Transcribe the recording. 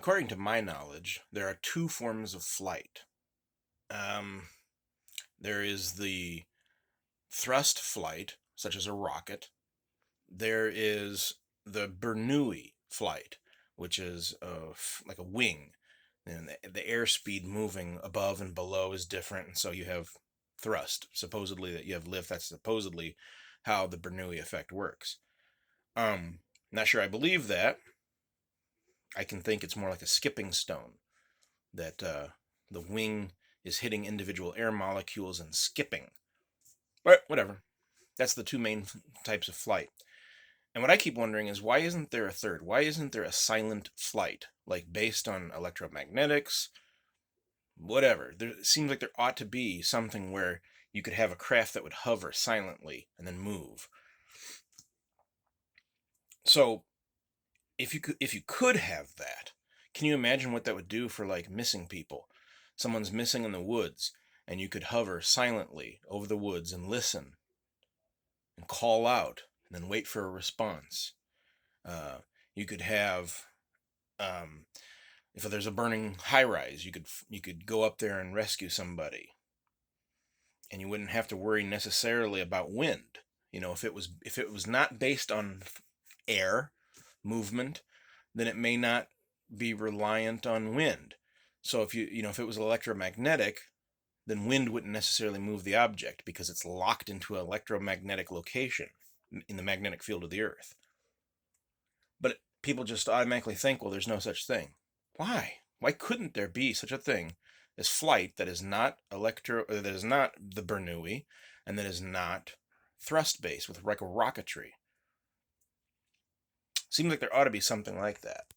according to my knowledge, there are two forms of flight. There is the thrust flight, such as a rocket. There is the Bernoulli flight, which is like a wing, and the airspeed moving above and below is different, and so you have thrust. Supposedly that you have lift. That's supposedly how the Bernoulli effect works. Not sure I believe that. I can think it's more like a skipping stone, that the wing is hitting individual air molecules and skipping. But whatever. That's the two main types of flight. And what I keep wondering is, why isn't there a third? Why isn't there a silent flight, like based on electromagnetics? Whatever. It seems like there ought to be something where you could have a craft that would hover silently and then move. So, if you could have that, can you imagine what that would do for like missing people? Someone's missing in the woods, and you could hover silently over the woods and listen and call out and then wait for a response. You could have, if there's a burning high-rise, you could go up there and rescue somebody, and you wouldn't have to worry necessarily about wind. If it was not based on air movement, then it may not be reliant on wind. So if if it was electromagnetic, then wind wouldn't necessarily move the object because it's locked into an electromagnetic location in the magnetic field of the Earth. But people just automatically think, well, there's no such thing. Why? Why couldn't there be such a thing as flight that is not that is not the Bernoulli, and that is not thrust-based with like rocketry? Seems like there ought to be something like that.